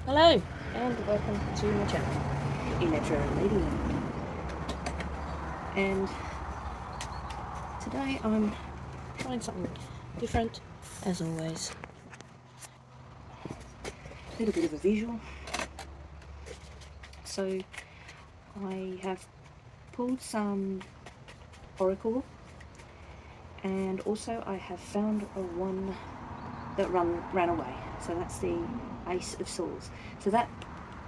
Hello and welcome to my channel, Electro Lady. And today I'm trying something different, as always. A little bit of a visual. So I have pulled some oracle, and also I have found a one that ran away. So that's the Ace of Swords. So that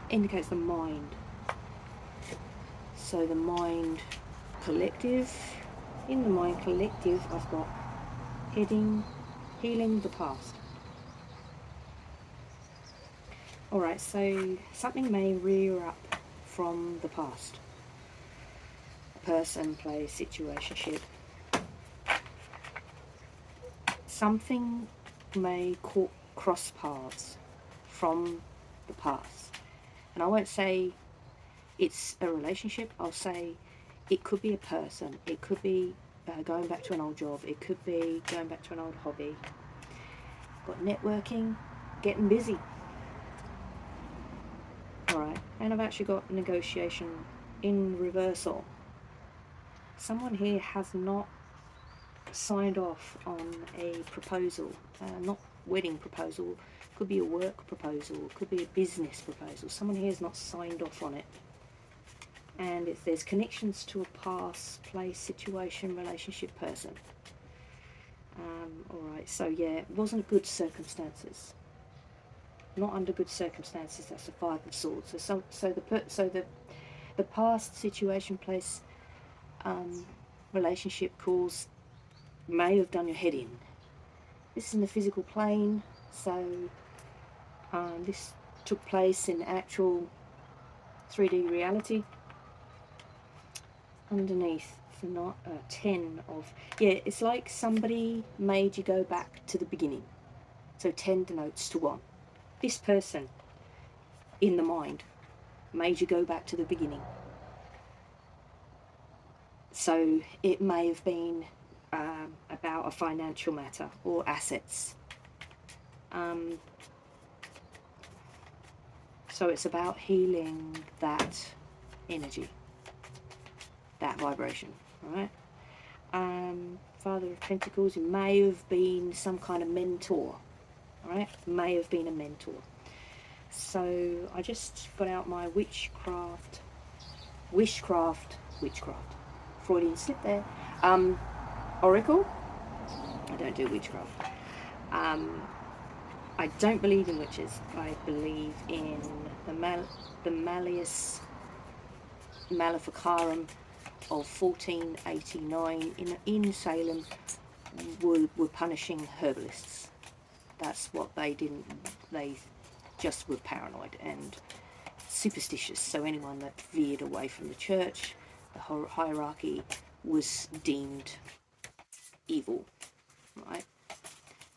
indicates the mind. So the mind collective. In the mind collective, I've got healing the past. Alright, so something may rear up from the past. A person, place, situationship. Something may cross paths from the past. And I won't say it's a relationship, I'll say it could be a person, it could be going back to an old job, it could be going back to an old hobby. Got networking, getting busy. Alright, and I've actually got negotiation in reversal. Someone here has not signed off on a proposal, not wedding proposal, could be a work proposal, could be a business proposal. Someone here has not signed off on it. And if there's connections to a past, place, situation, relationship, person. Alright, so yeah, it wasn't good circumstances. Not under good circumstances. That's the Five of Swords. So the past situation, place, relationship cause may have done your head in. This is in the physical plane, so this took place in actual 3D reality. Underneath for not 10 of, yeah, it's like somebody made you go back to the beginning. So 10 denotes to 1. This person in the mind made you go back to the beginning. So it may have been about a financial matter or assets. So it's about healing that energy, that vibration, right? Father of Pentacles, it may have been some kind of mentor, right? May have been a mentor. So I just got out my witchcraft, Freudian slip there. Oracle. I don't do witchcraft. I don't believe in witches. I believe in the Malleus Maleficarum of 1489 in Salem were punishing herbalists. That's what they didn't. They just were paranoid and superstitious. So anyone that veered away from the church, the hierarchy, was deemed evil, right?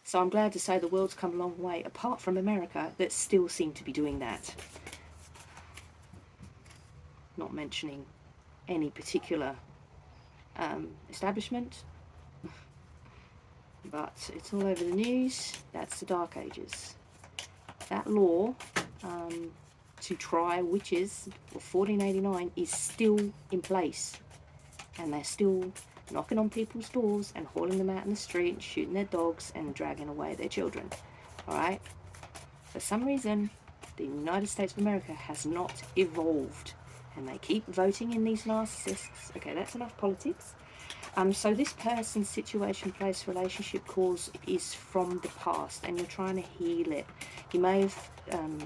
So I'm glad to say the world's come a long way, apart from America, that still seem to be doing that. Not mentioning any particular establishment, but it's all over the news. That's the Dark Ages. That law to try witches of 1489 is still in place, and they're still knocking on people's doors and hauling them out in the street and shooting their dogs and dragging away their children. Alright? For some reason, the United States of America has not evolved, and they keep voting in these narcissists. Okay, that's enough politics. So this person's situation, place, relationship cause is from the past, and you're trying to heal it. You may have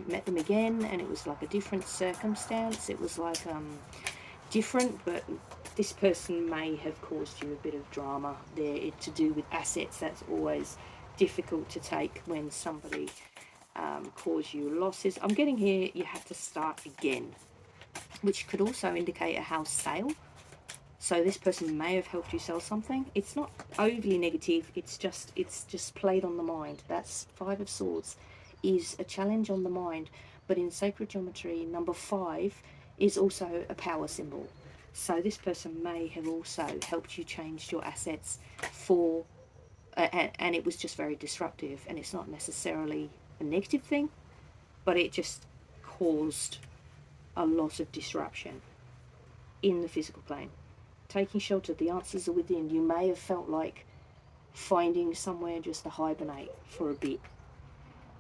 met them again, and it was like a different circumstance. It was like different, but this person may have caused you a bit of drama there to do with assets. That's always difficult to take when somebody cause you losses. I'm getting here, you have to start again, which could also indicate a house sale. So this person may have helped you sell something. It's not overly negative, it's just played on the mind. That's Five of Swords is a challenge on the mind, but in sacred geometry, number 5 is also a power symbol. So this person may have also helped you change your assets for, and it was just very disruptive, and it's not necessarily a negative thing, but it just caused a lot of disruption in the physical plane. Taking shelter, the answers are within. You may have felt like finding somewhere just to hibernate for a bit.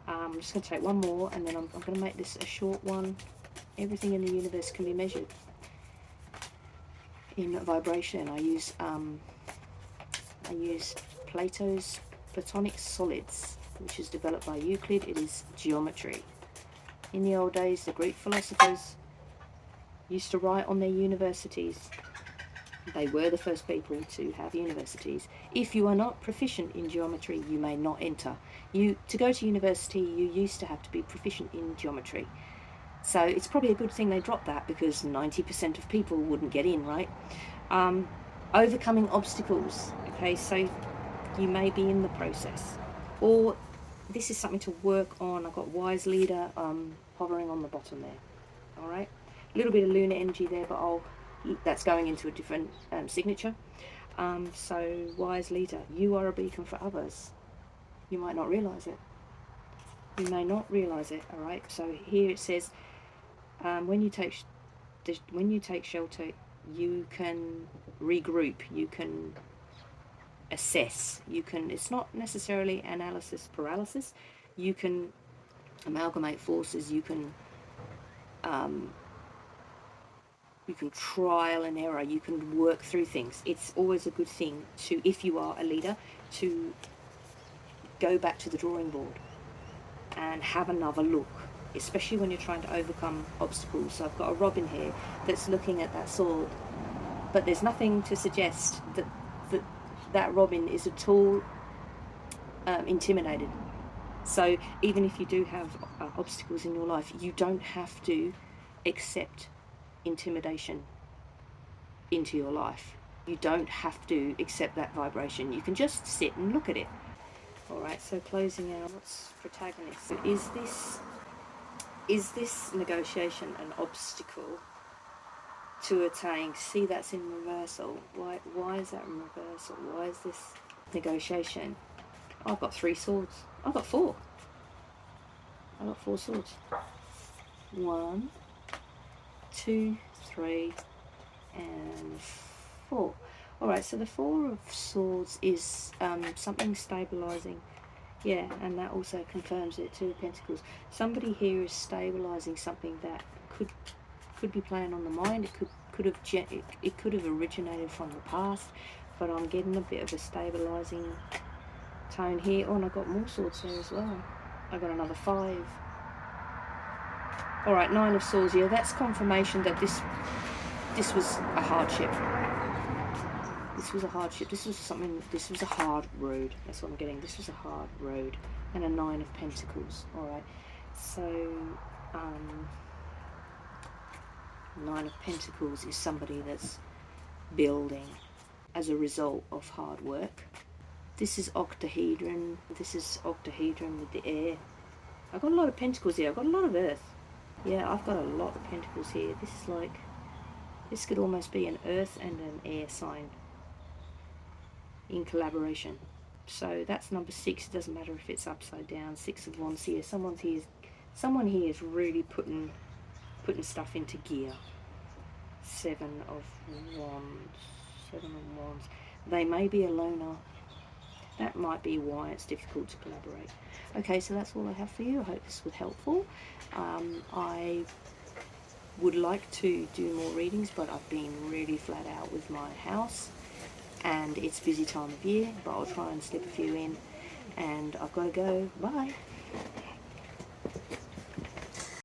I'm just going to take one more, and then I'm going to make this a short one. Everything in the universe can be measured in vibration. I use Plato's Platonic solids, which is developed by Euclid. It is geometry. In the old days, the Greek philosophers used to write on their universities. They were the first people to have universities. If you are not proficient in geometry, you may not enter. To go to university, you used to have to be proficient in geometry. So it's probably a good thing they dropped that, because 90% of people wouldn't get in, right? Overcoming obstacles. Okay, so you may be in the process. Or this is something to work on. I've got wise leader hovering on the bottom there. All right, a little bit of lunar energy there, but that's going into a different signature. So wise leader, you are a beacon for others. You might not realize it. You may not realize it. All right. So here it says, when you take shelter, you can regroup. You can assess. You can. It's not necessarily analysis paralysis. You can amalgamate forces. You can trial and error. You can work through things. It's always a good thing to, if you are a leader, to go back to the drawing board and have another look, especially when you're trying to overcome obstacles. So I've got a robin here that's looking at that sword, but there's nothing to suggest that robin is at all intimidated. So even if you do have obstacles in your life, you don't have to accept intimidation into your life. You don't have to accept that vibration. You can just sit and look at it. All right, so closing out, what's protagonist? So is this negotiation an obstacle to attain? See, that's in reversal. Why is that in reversal? Why is this negotiation? I've got 3 swords. I've got 4. I've got 4 swords. 1, 2, 3, and 4. Alright, so the 4 of Swords is something stabilizing. Yeah, and that also confirms it. 2 of Pentacles. Somebody here is stabilizing something that could be playing on the mind. It could have originated from the past, but I'm getting a bit of a stabilizing tone here. Oh, and I got more swords there as well. I got another 5. Alright, 9 of Swords. Yeah, that's confirmation that this was a hardship. This was a hardship. This was a hard road. That's what I'm getting. This was a hard road. And a 9 of Pentacles. Alright. So, 9 of Pentacles is somebody that's building as a result of hard work. This is octahedron. This is octahedron with the air. I've got a lot of Pentacles here. I've got a lot of Earth. Yeah, I've got a lot of Pentacles here. This is like, this could almost be an Earth and an air sign in collaboration. So that's number 6. It doesn't matter if it's upside down. 6 of Wands here. Someone here is really putting stuff into gear. 7 of Wands. 7 of Wands. They may be a loner. That might be why it's difficult to collaborate. Okay, so that's all I have for you. I hope this was helpful. I would like to do more readings, but I've been really flat out with my house, and it's busy time of year, but I'll try and slip a few in, and I've got to go. Bye.